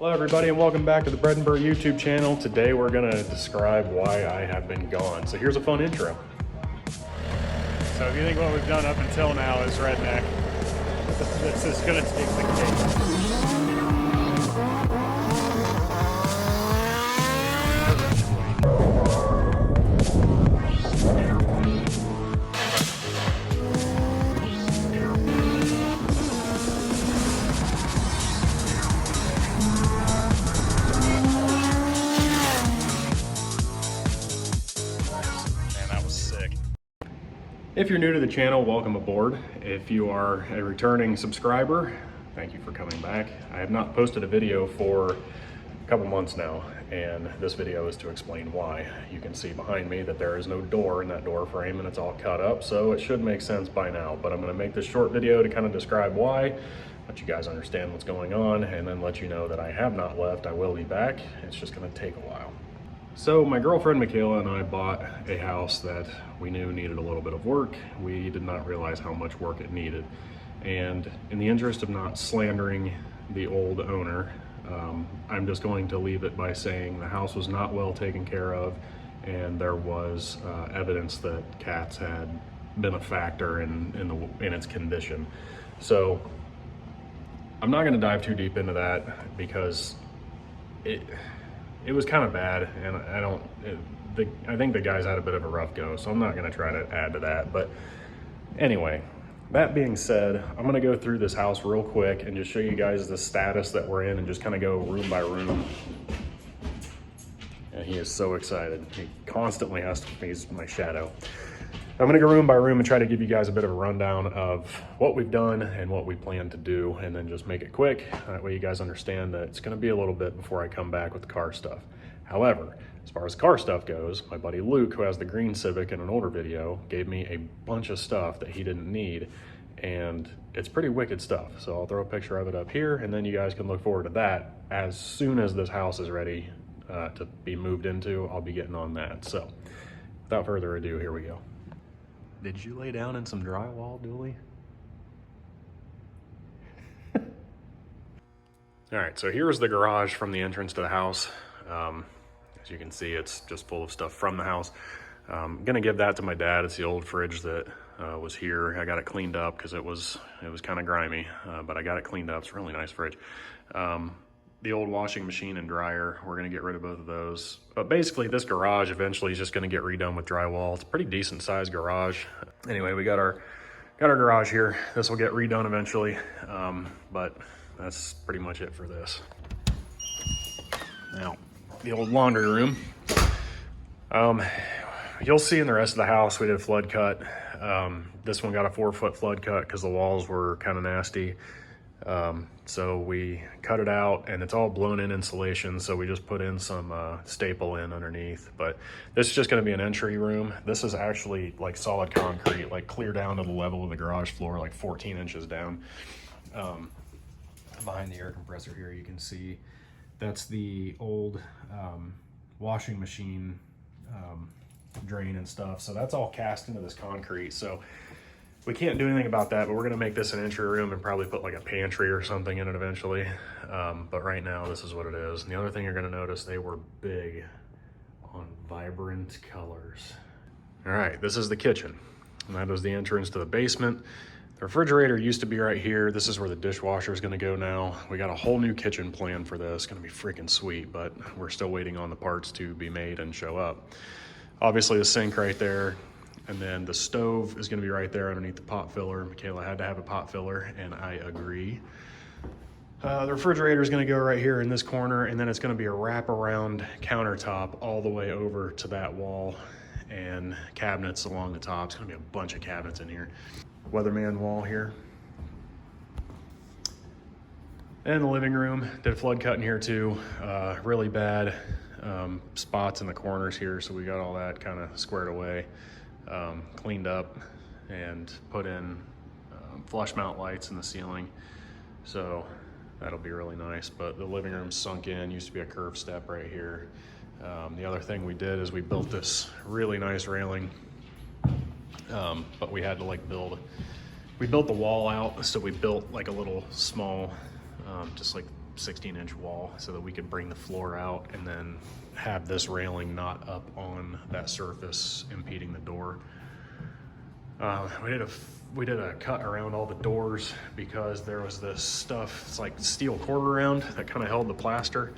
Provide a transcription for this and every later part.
Hello everybody and welcome back to the Bread and Burr YouTube channel. Today we're going to describe why I have been gone. So here's a fun intro. So if you think what we've done up until now is redneck, this is going to take the cake. If you're new to the channel, welcome aboard. If you are a returning subscriber, thank you for coming back. I have not posted a video for a couple months now, and this video is to explain why. You can see behind me that there is no door in that door frame and it's all cut up, so it should make sense by now. But I'm gonna make this short video to kind of describe why, let you guys understand what's going on, and then let you know that I have not left. I will be back. It's just gonna take a while. So my girlfriend Michaela and I bought a house that we knew needed a little bit of work. We did not realize how much work it needed. And in the interest of not slandering the old owner, I'm just going to leave it by saying the house was not well taken care of, and there was evidence that cats had been a factor in its condition. So I'm not going to dive too deep into that because it was kind of bad, and I think the guys had a bit of a rough go, so I'm not going to try to add to that. But anyway, that being said, I'm going to go through this house real quick and just show you guys the status that we're in and just kind of go room by room. And he is so excited. He constantly has to face my shadow. I'm going to go room by room and try to give you guys a bit of a rundown of what we've done and what we plan to do, and then just make it quick. That way you guys understand that it's going to be a little bit before I come back with the car stuff. However, as far as car stuff goes, my buddy Luke, who has the green Civic in an older video, gave me a bunch of stuff that he didn't need, and it's pretty wicked stuff. So I'll throw a picture of it up here, and then you guys can look forward to that. As soon as this house is ready to be moved into, I'll be getting on that. So without further ado, here we go. Did you lay down in some drywall, Dooley? All right, so here's the garage from the entrance to the house. As you can see, it's just full of stuff from the house. I'm gonna give that to my dad. It's the old fridge that was here. I got it cleaned up because it was kind of grimy, but I got it cleaned up. It's a really nice fridge. The old washing machine and dryer, we're gonna get rid of both of those. But basically this garage eventually is just gonna get redone with drywall. It's a pretty decent sized garage. Anyway, we got our garage here. This will get redone eventually, but that's pretty much it for this. Now, the old laundry room. You'll see in the rest of the house, we did a flood cut. This one got a 4-foot flood cut because the walls were kind of nasty. So we cut it out, and it's all blown in insulation, so we just put in some staple in underneath. But this is just going to be an entry room. This is actually like solid concrete, like clear down to the level of the garage floor, like 14 inches down. Behind the air compressor here, you can see that's the old washing machine drain and stuff. So that's all cast into this concrete. So we can't do anything about that, but we're gonna make this an entry room and probably put like a pantry or something in it eventually. But right now, this is what it is. And the other thing you're gonna notice, they were big on vibrant colors. All right, this is the kitchen. And that is the entrance to the basement. The refrigerator used to be right here. This is where the dishwasher is gonna go now. We got a whole new kitchen plan for this. It's gonna be freaking sweet, but we're still waiting on the parts to be made and show up. Obviously the sink right there. And then the stove is gonna be right there underneath the pot filler. Michaela had to have a pot filler, and I agree. The refrigerator is gonna go right here in this corner, and then it's gonna be a wraparound countertop all the way over to that wall, and cabinets along the top. It's gonna be a bunch of cabinets in here. Weatherman wall here. And the living room, did a flood cut in here too. Really bad spots in the corners here, so we got all that kind of squared away. Cleaned up and put in flush mount lights in the ceiling, so that'll be really nice. But the living room's sunk in. Used to be a curved step right here. The other thing we did is we built this really nice railing, but we had to like we built the wall out, so we built like a little small just like 16-inch wall so that we could bring the floor out and then have this railing not up on that surface impeding the door. We did a cut around all the doors because there was this stuff, it's like steel cord around that kind of held the plaster.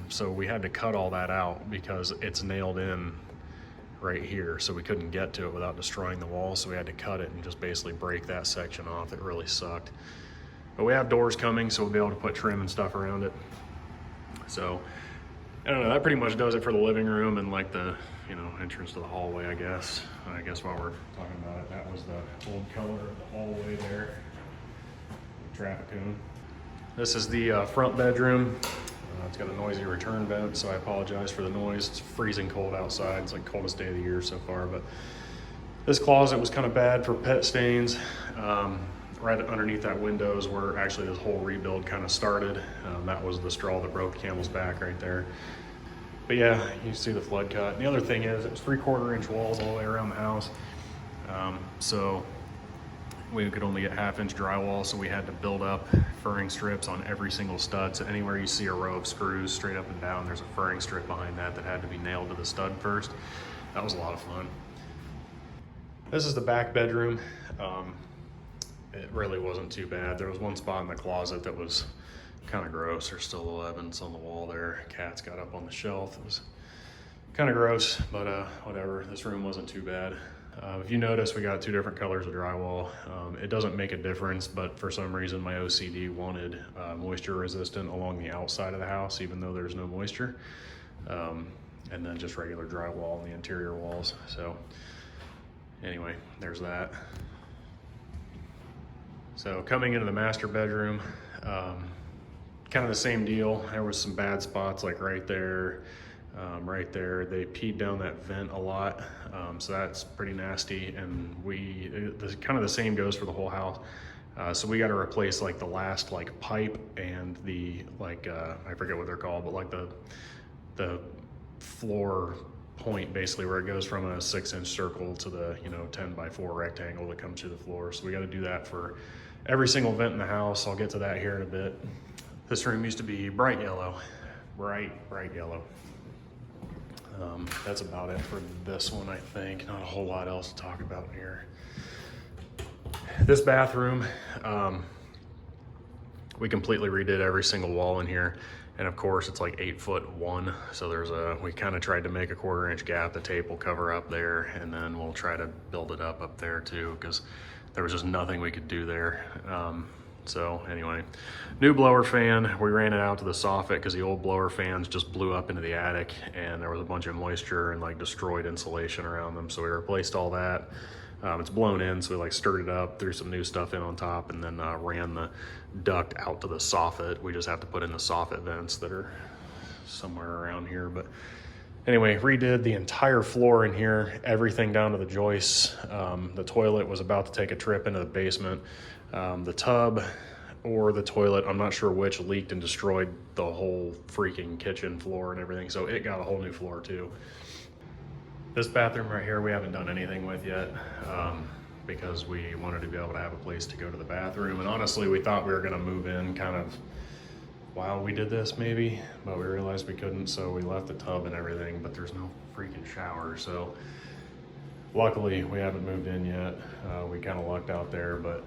So we had to cut all that out because it's nailed in right here, so we couldn't get to it without destroying the wall, so we had to cut it and just basically break that section off. It really sucked. But we have doors coming, so we'll be able to put trim and stuff around it. So I don't know, that pretty much does it for the living room and like the, you know, entrance to the hallway, I guess. I guess while we're talking about it, that was the old color of the hallway there. Traffic cone. This is the front bedroom. It's got a noisy return vent, so I apologize for the noise. It's freezing cold outside. It's like coldest day of the year so far, but this closet was kind of bad for pet stains. Right underneath that window is where actually this whole rebuild kind of started. That was the straw that broke the camel's back right there. But yeah, you see the flood cut. And the other thing is it was 3/4 inch walls all the way around the house. So we could only get 1/2 inch drywall, so we had to build up furring strips on every single stud. So anywhere you see a row of screws straight up and down, there's a furring strip behind that that had to be nailed to the stud first. That was a lot of fun. This is the back bedroom. It really wasn't too bad. There was one spot in the closet that was kind of gross. There's still little evidence on the wall there. Cats got up on the shelf. It was kind of gross, but whatever. This room wasn't too bad. If you notice, we got 2 different colors of drywall. It doesn't make a difference, but for some reason my OCD wanted moisture resistant along the outside of the house, even though there's no moisture. And then just regular drywall on the interior walls. So anyway, there's that. So coming into the master bedroom, kind of the same deal. There was some bad spots like right there. Right there, they peed down that vent a lot, so that's pretty nasty. And kind of the same goes for the whole house. So we got to replace like the last like pipe and the like I forget what they're called, but like the floor point basically where it goes from a 6-inch circle to the 10x4 rectangle that comes to the floor. So we got to do that for every single vent in the house. I'll get to that here in a bit. This room used to be bright yellow, bright yellow. That's about it for this one, I think. Not a whole lot else to talk about here. This bathroom, we completely redid every single wall in here. And of course it's like 8'1". So we kind of tried to make a 1/4 inch gap. The tape will cover up there, and then we'll try to build it up there too, because there was just nothing we could do there. So anyway, new blower fan. We ran it out to the soffit because the old blower fans just blew up into the attic, and there was a bunch of moisture and like destroyed insulation around them. So we replaced all that. It's blown in, so we like stirred it up, threw some new stuff in on top, and then ran the duct out to the soffit. We just have to put in the soffit vents that are somewhere around here. But anyway, redid the entire floor in here, everything down to the joists. The toilet was about to take a trip into the basement. The tub or the toilet, I'm not sure which, leaked and destroyed the whole freaking kitchen floor and everything. So it got a whole new floor too. This bathroom right here, we haven't done anything with yet because we wanted to be able to have a place to go to the bathroom. And honestly, we thought we were gonna move in kind of while we did this maybe, but we realized we couldn't. So we left the tub and everything, but there's no freaking shower. So luckily we haven't moved in yet. We kind of lucked out there, but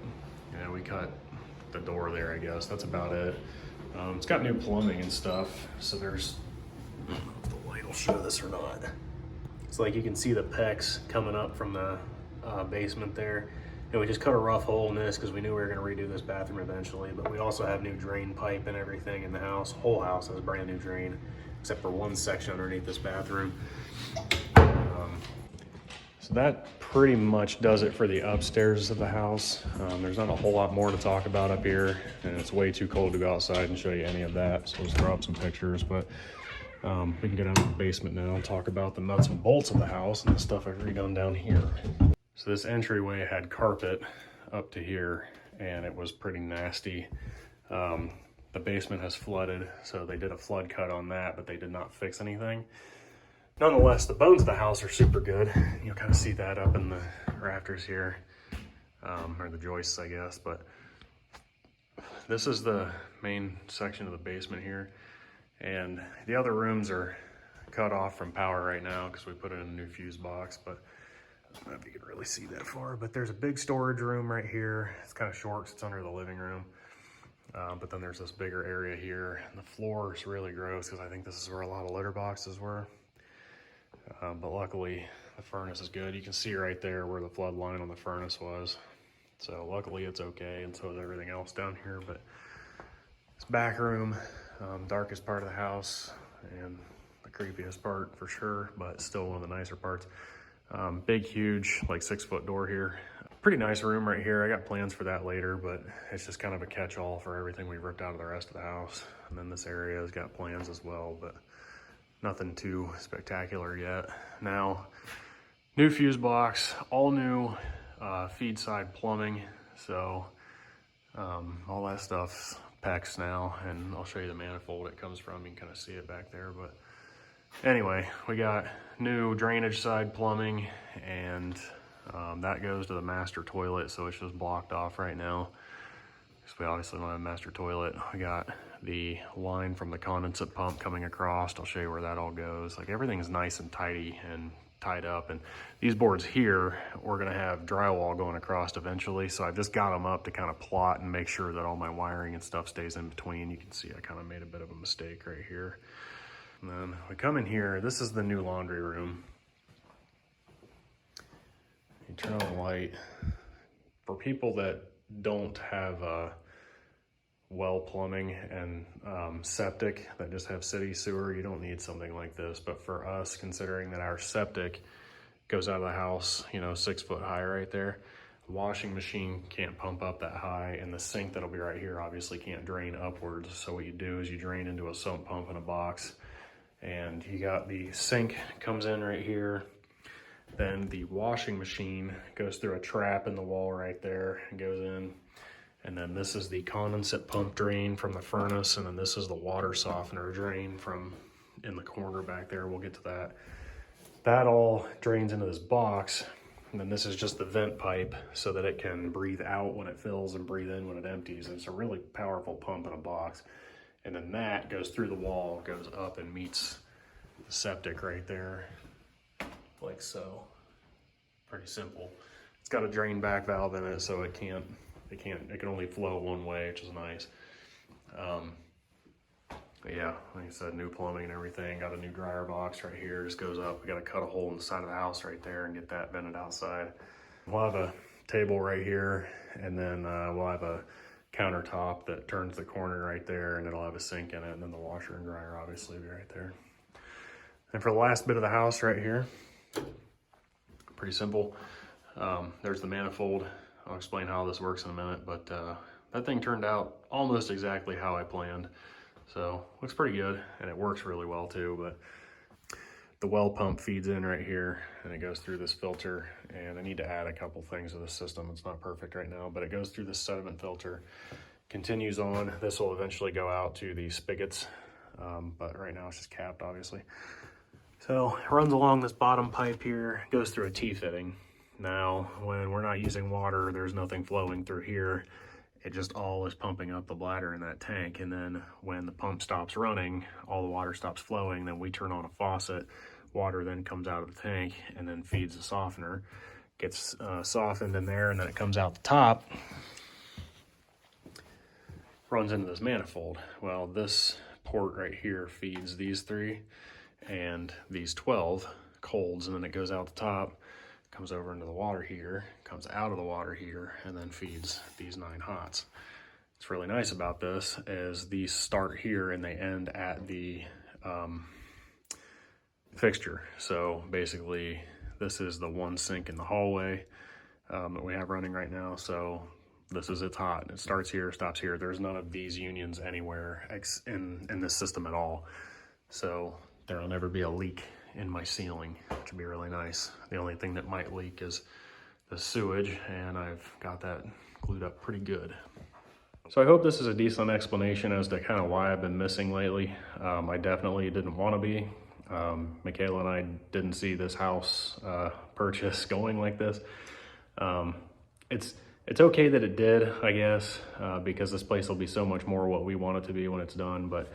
yeah, we cut the door there, I guess. That's about it. It's got new plumbing and stuff. So there's, I don't know if the light will show this or not. It's like you can see the PEX coming up from the basement there. And we just cut a rough hole in this because we knew we were gonna redo this bathroom eventually, but we also have new drain pipe and everything in the house. Whole house has a brand new drain, except for one section underneath this bathroom. So that pretty much does it for the upstairs of the house. There's not a whole lot more to talk about up here, and it's way too cold to go outside and show you any of that. So let's throw up some pictures, but we can get out of the basement now and talk about the nuts and bolts of the house and the stuff I've redone down here. So this entryway had carpet up to here, and it was pretty nasty. The basement has flooded, so they did a flood cut on that, but they did not fix anything. Nonetheless, the bones of the house are super good. You'll kind of see that up in the rafters here, or the joists, I guess. But this is the main section of the basement here. And the other rooms are cut off from power right now because we put in a new fuse box, but I don't know if you can really see that far, but there's a big storage room right here. It's kind of short, so it's under the living room. But then there's this bigger area here, and the floor is really gross because I think this is where a lot of litter boxes were. But luckily the furnace is good. You can see right there where the flood line on the furnace was. So luckily it's okay, and so is everything else down here. But this back room, darkest part of the house and the creepiest part for sure, but still one of the nicer parts. Big, huge, like 6-foot door here. Pretty nice room right here. I got plans for that later, but it's just kind of a catch-all for everything we ripped out of the rest of the house. And then this area has got plans as well, but nothing too spectacular yet. Now, new fuse box, all new feed side plumbing. So all that stuff's PEX now, and I'll show you the manifold it comes from. You can kind of see it back there, but anyway, we got new drainage side plumbing, and that goes to the master toilet, so it's just blocked off right now because we obviously don't have a master toilet. We got the line from the condensate pump coming across. I'll show you where that all goes. Like, everything's nice and tidy and tied up, and these boards here, we're gonna have drywall going across eventually, so I've just got them up to kind of plot and make sure that all my wiring and stuff stays in between. You can see I kind of made a bit of a mistake right here. And then we come in here, this is the new laundry room. You turn on the light. For people that don't have well plumbing and septic, that just have city sewer, you don't need something like this. But for us, considering that our septic goes out of the house, you know, 6 foot high right there, the washing machine can't pump up that high, and the sink that'll be right here obviously can't drain upwards. So what you do is you drain into a sump pump in a box, and you got the sink comes in right here. Then the washing machine goes through a trap in the wall right there and goes in. And then this is the condensate pump drain from the furnace, and then this is the water softener drain from in the corner back there. We'll get to that. That all drains into this box, and then this is just the vent pipe so that it can breathe out when it fills and breathe in when it empties. And it's a really powerful pump in a box. And then that goes through the wall, goes up and meets the septic right there, like so. Pretty simple. It's got a drain back valve in it, so it can only flow one way, which is nice. But yeah, like I said, new plumbing and everything. Got a new dryer box right here, just goes up. We got to cut a hole in the side of the house right there and get that vented outside. We'll have a table right here, and then we'll have a countertop that turns the corner right there, and it'll have a sink in it, and then the washer and dryer obviously will be right there. And for the last bit of the house right here, pretty simple. There's the manifold. I'll explain how this works in a minute, but that thing turned out almost exactly how I planned. So looks pretty good, and it works really well too. But the well pump feeds in right here, and it goes through this filter, and I need to add a couple things to the system. It's not perfect right now, but it goes through this sediment filter, continues on. This will eventually go out to the spigots, but right now it's just capped, obviously. So it runs along this bottom pipe here, goes through a T-fitting. Now, when we're not using water, there's nothing flowing through here. It just all is pumping up the bladder in that tank. And then when the pump stops running, all the water stops flowing, then we turn on a faucet. Water then comes out of the tank and then feeds the softener. Gets softened in there, and then it comes out the top, runs into this manifold. Well, this port right here feeds these 3 and these 12 colds, and then it goes out the top, comes over into the water heater, comes out of the water heater, and then feeds these 9 hots. What's really nice about this is these start here and they end at the fixture. So basically this is the one sink in the hallway that we have running right now. So this is its hot. It starts here, stops here. There's none of these unions anywhere in this system at all. So there'll never be a leak in my ceiling, which would be really nice. The only thing that might leak is the sewage, and I've got that glued up pretty good. So I hope this is a decent explanation as to kind of why I've been missing lately. I definitely didn't want to be. Michaela and I didn't see this house purchase going like this. It's it's okay that it did, I guess, because this place will be so much more what we want it to be when it's done. But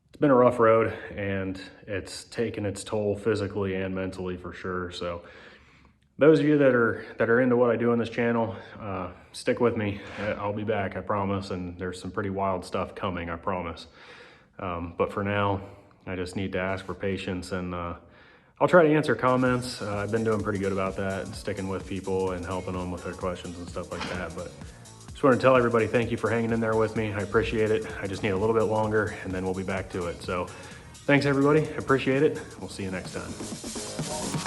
it's been a rough road, and it's taken its toll physically and mentally for sure. So those of you that are into what I do on this channel, stick with me. I'll be back, I promise, and there's some pretty wild stuff coming, I promise. But for now, I just need to ask for patience, and I'll try to answer comments. I've been doing pretty good about that, sticking with people and helping them with their questions and stuff like that. But just want to tell everybody thank you for hanging in there with me. I appreciate it. I just need a little bit longer, and then we'll be back to it. So thanks everybody, I appreciate it. We'll see you next time.